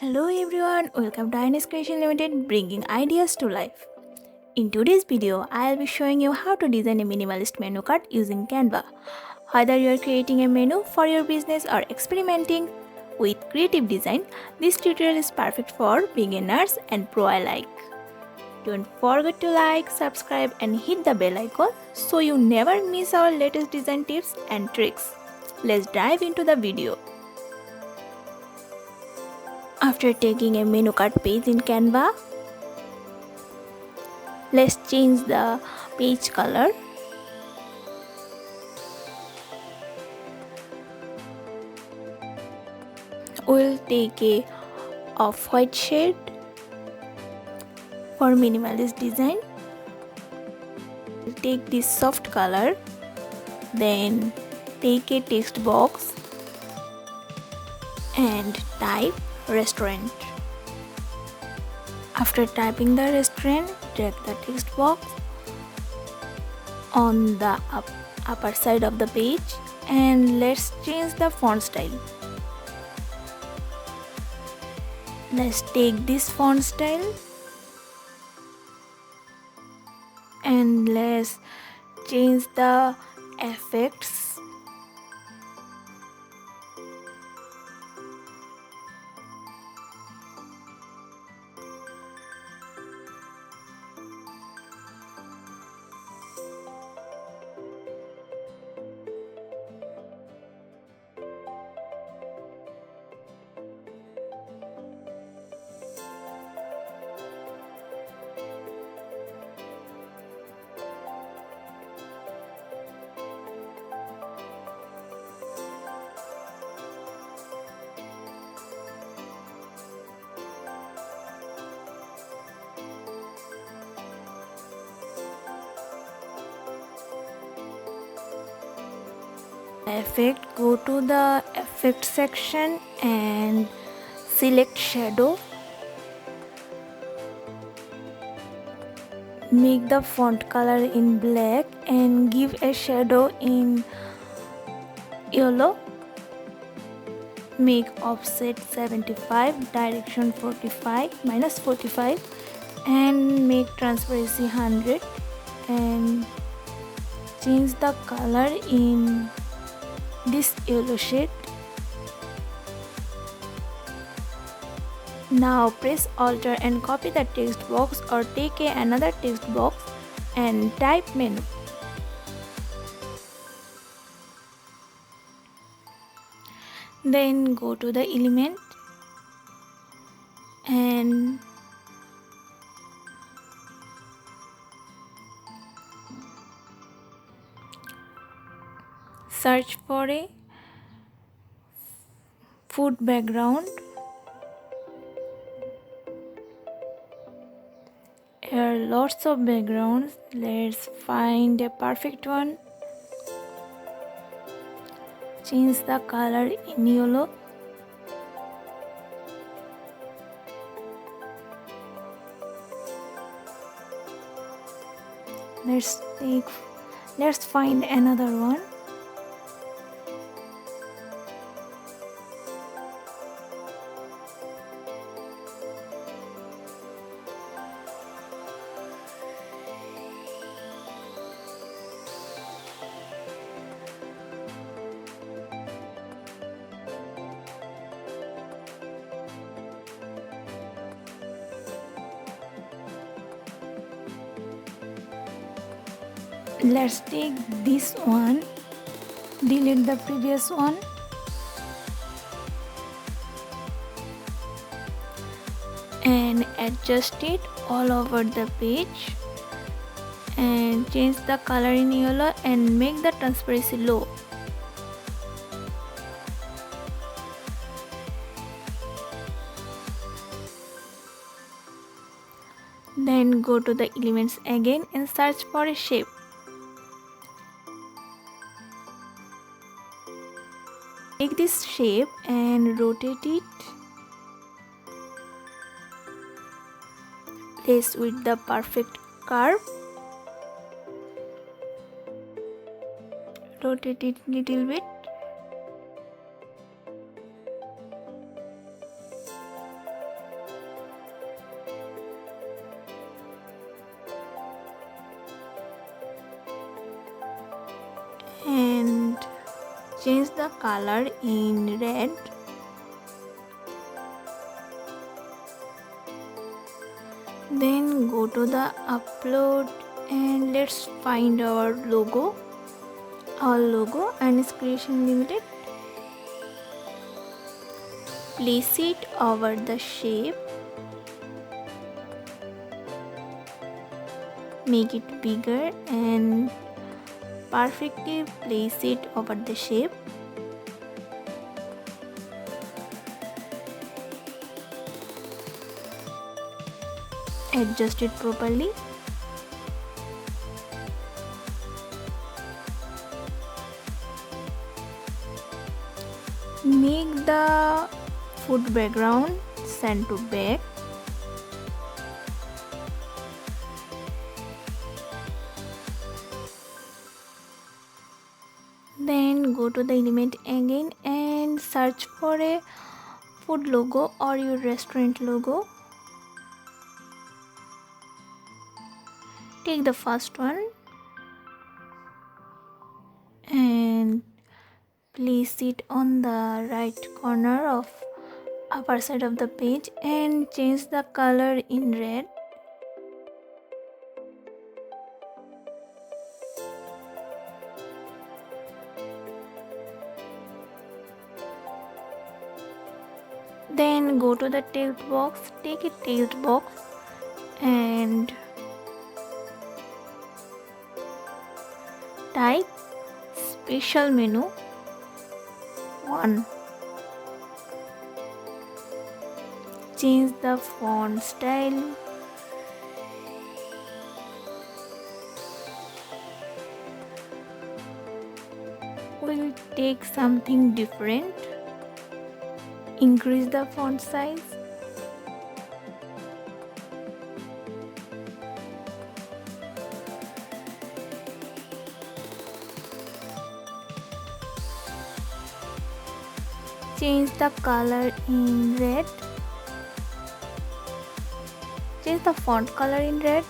Hello everyone, welcome to Ines Creation Limited, bringing ideas to life. In today's video, I'll be showing you how to design a minimalist menu card using Canva. Whether you're creating a menu for your business or experimenting with creative design, this tutorial is perfect for beginners and pro alike. Don't forget to like, subscribe and hit the bell icon so you never miss our latest design tips and tricks. Let's dive into the video. After taking a menu card page in Canva, let's change the page color. We'll take a off-white shade for minimalist design. We'll take this soft color, then take a text box and type restaurant. After typing the restaurant, drag the text box on the upper side of the page and let's change the font style. Let's take this font style and let's change the effects. Effect, go to the effect section and select shadow. Make the font color in black and give a shadow in yellow. Make offset 75, direction 45, -45 and make transparency 100 and change the color in this yellow shade. Now press Alt and copy the text box or take another text box and type menu. Then go to the element and search for a food background. Here are lots of backgrounds. Let's find a perfect one. Change the color in yellow. Let's find another one. Let's take this one, delete the previous one and adjust it all over the page and change the color in yellow and make the transparency low. Then go to the elements again and search for a shape. Take this shape and rotate it. Place with the perfect curve. Rotate it little bit. change the color in red. Then go to the upload and let's find our logo and Creation Limited. Place it over the shape. Make it bigger and perfectly place it over the shape. Adjust it properly. Make the food background send to back. Then go to the element again and search for a food logo or your restaurant logo. Take the first one and place it on the right corner of upper side of the page and change the color in red. Then go to the text box, take a text box and type special menu 1. Change the font style. We'll take something different. Increase the font size. Change the color in red. Change the font color in red.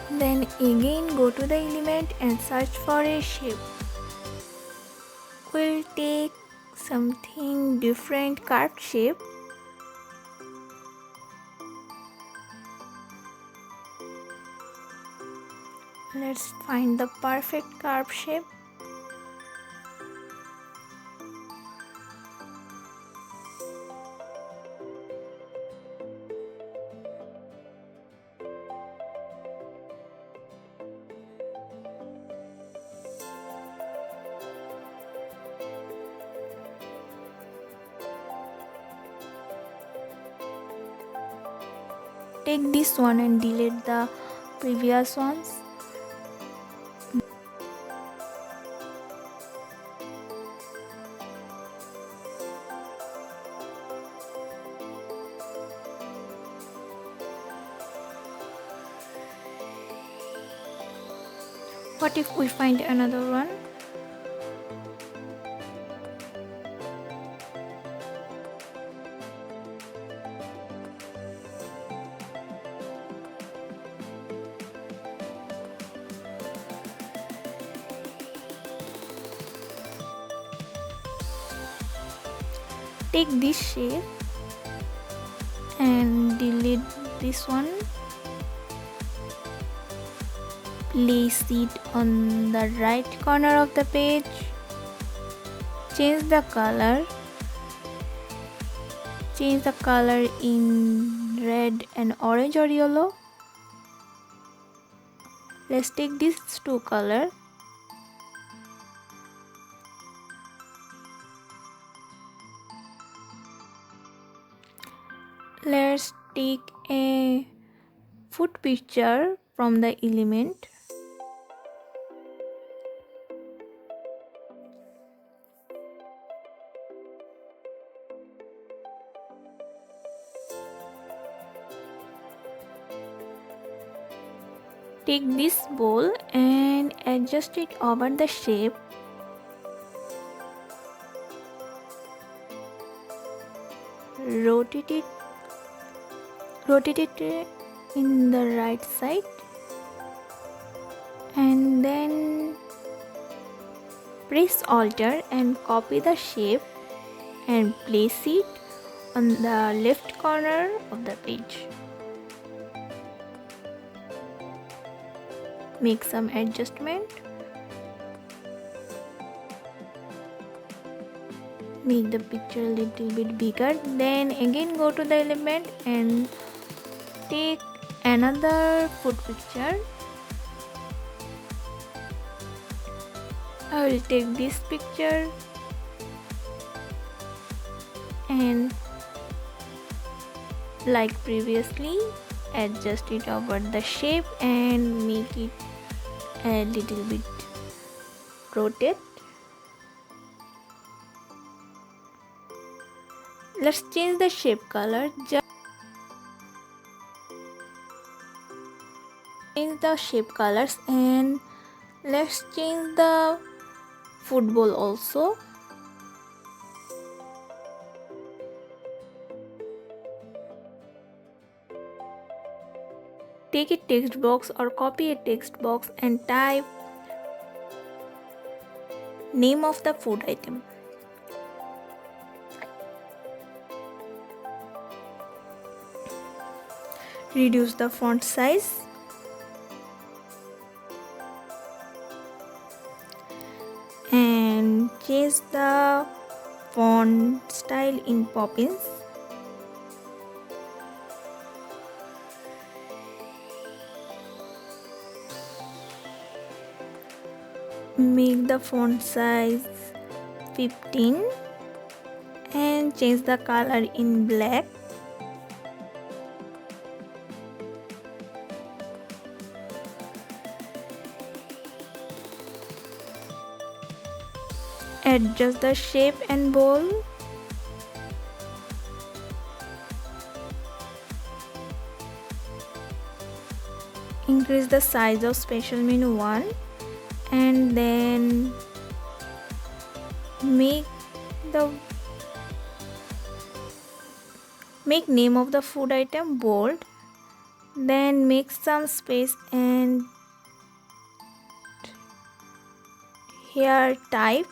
Then again go to the element and search for a shape. We'll take something different curved shape. Let's find the perfect curve shape. Take this one and delete the previous ones. What if we find another one? Take this shape and delete this one. Place it on the right corner of the page. Change the color. Change the color in red and orange or yellow. Let's take these two colors. Let's take a food picture from the element. Take this bowl and adjust it over the shape. Rotate it in the right side. Press Alt and copy the shape and place it on the left corner of the page. Make some adjustment. Make the picture a little bit bigger. Then again go to the element and take another food picture. I will take this picture and like previously adjust it over the shape and make it a little bit rotate. Let's change the shape color. Change the shape colors and let's change the football also. Take a text box or copy a text box and type name of the food item. Reduce the font size. And change the font style in Poppins. Make the font size 15 and change the color in black. Adjust the shape and bowl. Increase the size of special menu 1 and then make name of the food item bold. Then make some space and here type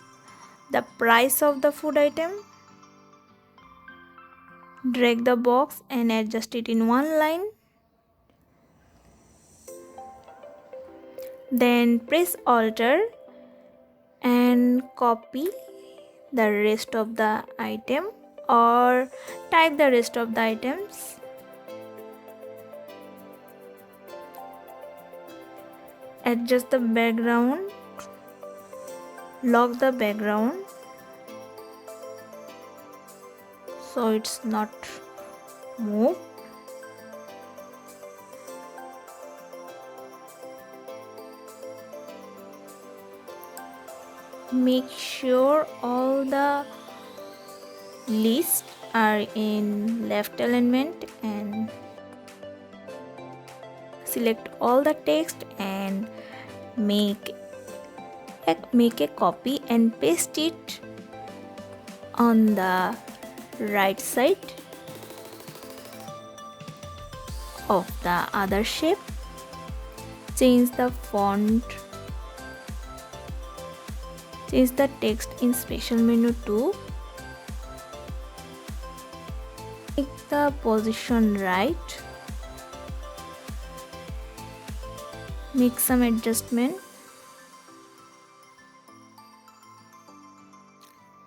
the price of the food item. Drag the box and adjust it in one line. Then press Alt and copy the rest of the item or type the rest of the items. Adjust the background. Lock the background so it's not move. Make sure all the lists are in left alignment and select all the text and make a copy and paste it on the right side of the other shape. Change the font. Change the text in special menu 2. Make the position right. Make some adjustment.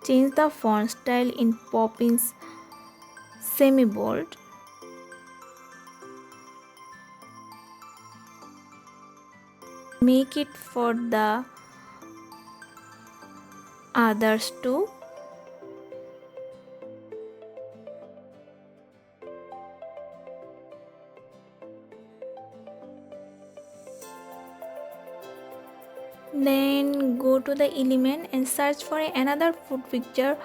Change the font style in Poppins semi-bold. Make it for the others too. Then go to the element and search for another food picture.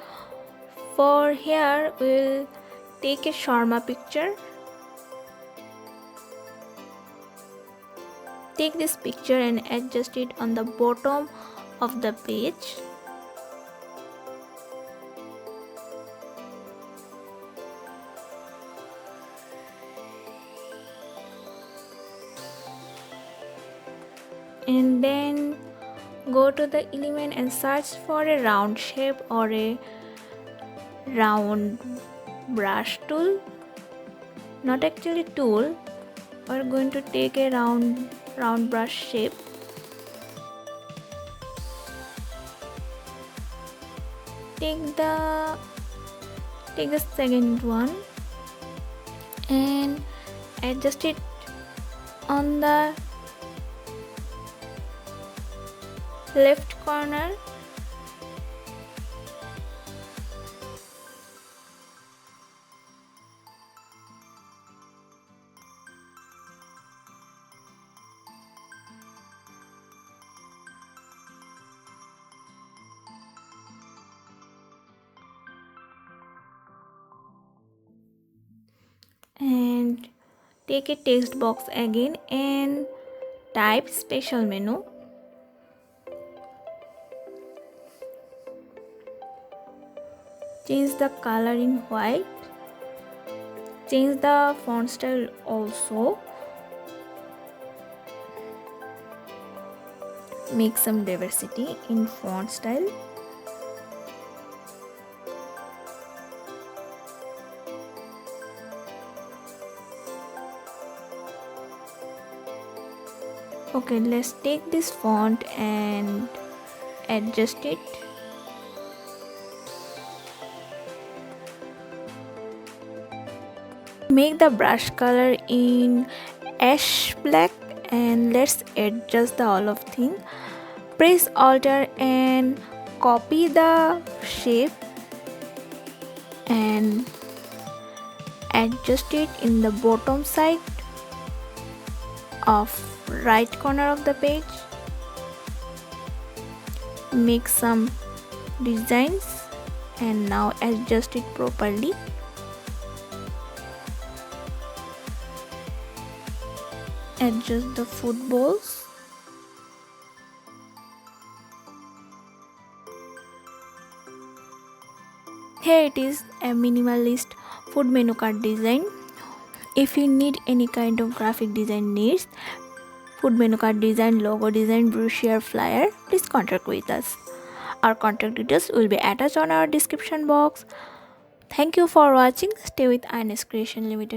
For here we'll take a shawarma picture. Take this picture and adjust it on the bottom of the page. And then Go to the element and search for a round shape or a round brush tool. Not actually tool. We're going to take a round brush shape. Take the second one and adjust it on the left corner. And take a text box again and type special menu. Change the color in white. Change the font style also. Make some diversity in font style. Okay, let's take this font and adjust it. Make the brush color in ash black and let's adjust the all of thing. Press Alt and copy the shape and adjust it in the bottom side of right corner of the page. Make some designs and now adjust it properly. Adjust the footballs. Here it is, a minimalist food menu card design. If you need any kind of graphic design needs, food menu card design, logo design, brochure, flyer, please contact with us. Our contact details will be attached on our description box. Thank you for watching. Stay with INS Creation Limited.